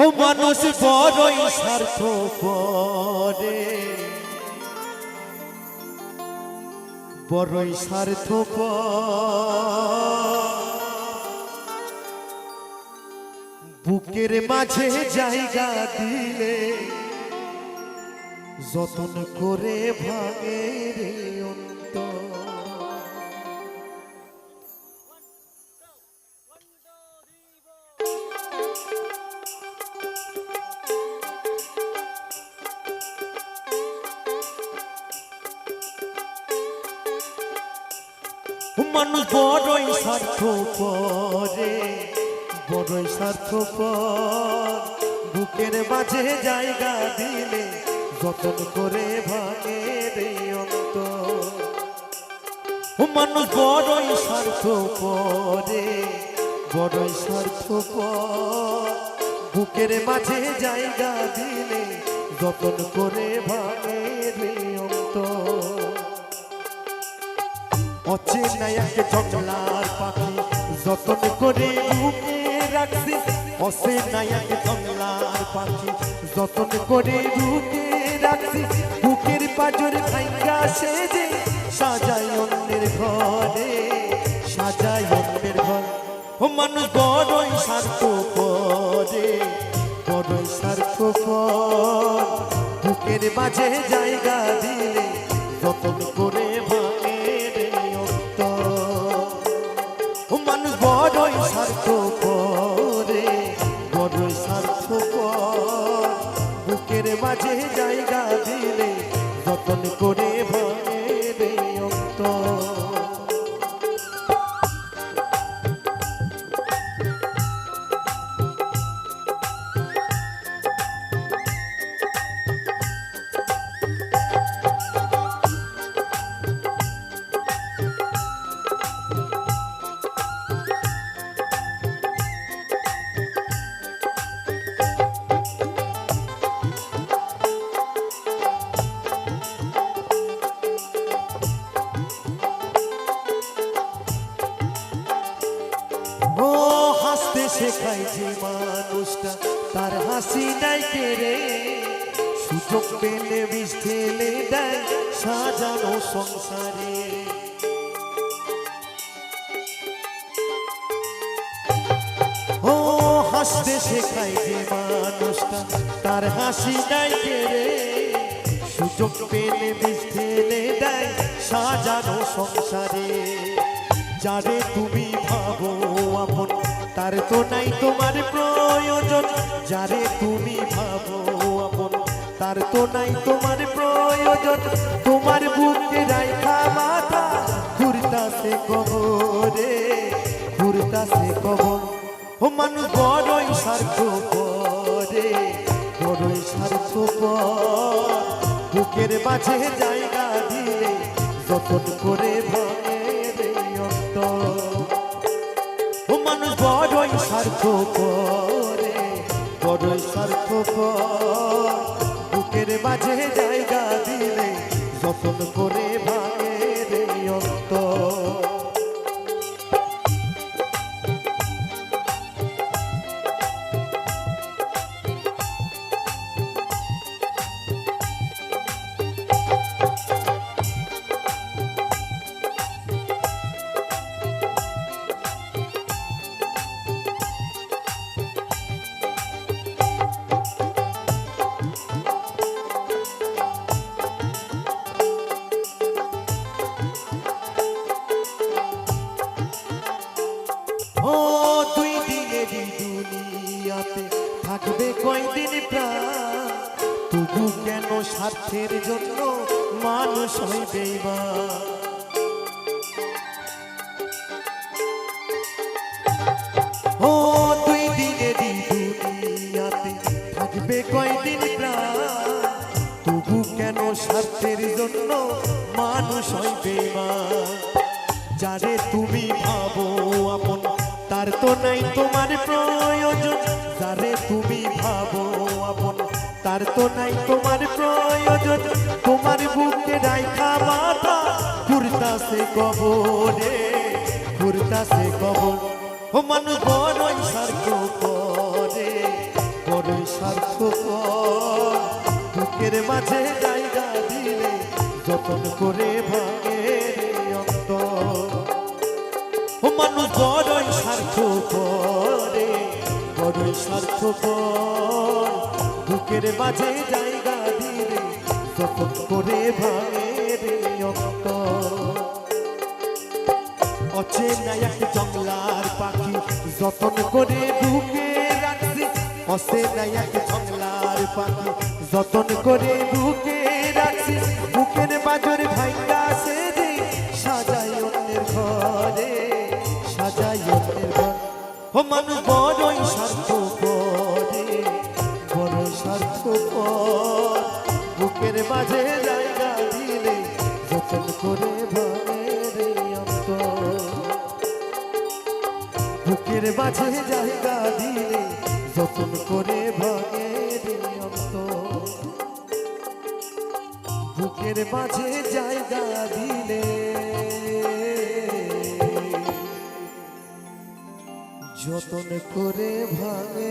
ও মানুষ বড়ই স্বার্থপরে, বড়ই স্বার্থপর। বুকের মাঝে জায়গা দিলে যতন করে ভাঙে রে অন্তর। মানুষ বড়ই স্বার্থপরে, বড়ই স্বার্থপর। বুকের মাঝে জায়গা দিলে যতন করে ভাঙে রে অন্তর। মানুষ বড়ই স্বার্থপরে, বড়ই স্বার্থপর। বুকের মাঝে জায়গা দিলে যতন করে ভাঙে রে অন্তর। অচেনা এক জংলার পাখি যতন করে বুকে রাখছি, অচেনা এক জংলার পাখি যতন করে বুকে রাখছি। বুকের পাজর ভাঙ্গা সেজে সাজাই অন্যের ঘরে, সাজাই অন্যের ঘর। ও মানুষ বড়ই স্বার্থপরে, বড়ই স্বার্থপর। বুকের মাঝে জায়গা দিলে যতন করে ভাঙে রে অন্তর। ও মানুষ বড়ই স্বার্থপরে, বড়ই স্বার্থপর। বুকের মাঝে জায়গা দিলে যতন করে ভাঙে রে অন্তর। ও হাসতে শেখায় যে মানুষটা, তার হাসি নাই কেড়ে। সুযোগ পেলে বিষ ঢেলে দেয় সাজানো সংসারে। ও হাসতে শেখায় যে মানুষটা, তার হাসি নাই কেড়ে। সুযোগ পেলে বিষ ঢেলে দেয় সাজানো সংসারে। যারে তুমি ভাবো আপন, তার তো নাই তোমার প্রয়োজন। যারে তুমি ভাবো আপন, তার তো নাই তোমার প্রয়োজন। তোমার বুকে রাইখা মাথা ঘুরতাছে কবরে, ঘুরতাছে কবর। ও মানুষ বড়ই স্বার্থপরে, বড়ই স্বার্থপর। বুকের মাঝে জায়গা দিলে যতন করে ভাঙে রে অন্তর। ও মানুষ বড়ই স্বার্থপরে, বড়ই স্বার্থপর। বুকের মাঝে জায়গা দিলে যতন করে ভাঙে রে অন্তর। ও দুই দিনেরই দুনিয়াতে থাকবে কয়দিন প্রাণ। তবু কেন স্বার্থের জন্য মানুষ হইবে বেঈমান। ও দুই দিনেরই দুনিয়াতে থাকবে কয়দিন প্রাণ। তবু কেন স্বার্থের জন্য মানুষ হইবে বেঈমান। যারে তুমি ভাবো আপন, তার তো নাই তোমার প্রয়োজন। যারে তুমি ভাবো আপন, তার তো নাই তোমার প্রয়োজন। তোমার বুকে রাইখা মাথা ঘুরতাছে কবরে, ঘুরতাছে কবর। ও মানুষ বড়ই স্বার্থপরে, বড় বুকের মাঝে জায়গা দিলে যতন করে ভাঙে রে অন্তর। ও মানুষ বড়ই স্বার্থপর রে, বড়ই স্বার্থপর। বুকের মাঝে জায়গা দিলে যতন করে ভাঙে রে অন্তর। অচেনা এক জংলার পাখি যতন করে বুকে রাখছি, অচেনা এক জংলার পাখি যতন করে বুকে রাখছি। বুকের বাজর ভাঙ্গা সে রে সাজাই অন্যের ঘরে, সাজাই অন্যের ঘর। ও মানুষ বড়ই স্বার্থপর রে, বড়ই স্বার্থপর। বুকের মাঝে জায়গা দিলে যতন করে ভাঙে রে অন্তর। বুকের মাঝে জায়গা দিলে যতন করে ভাঙে রে অন্তর। বুকের মাঝে জায়গা দিলে যতন করে ভাঙে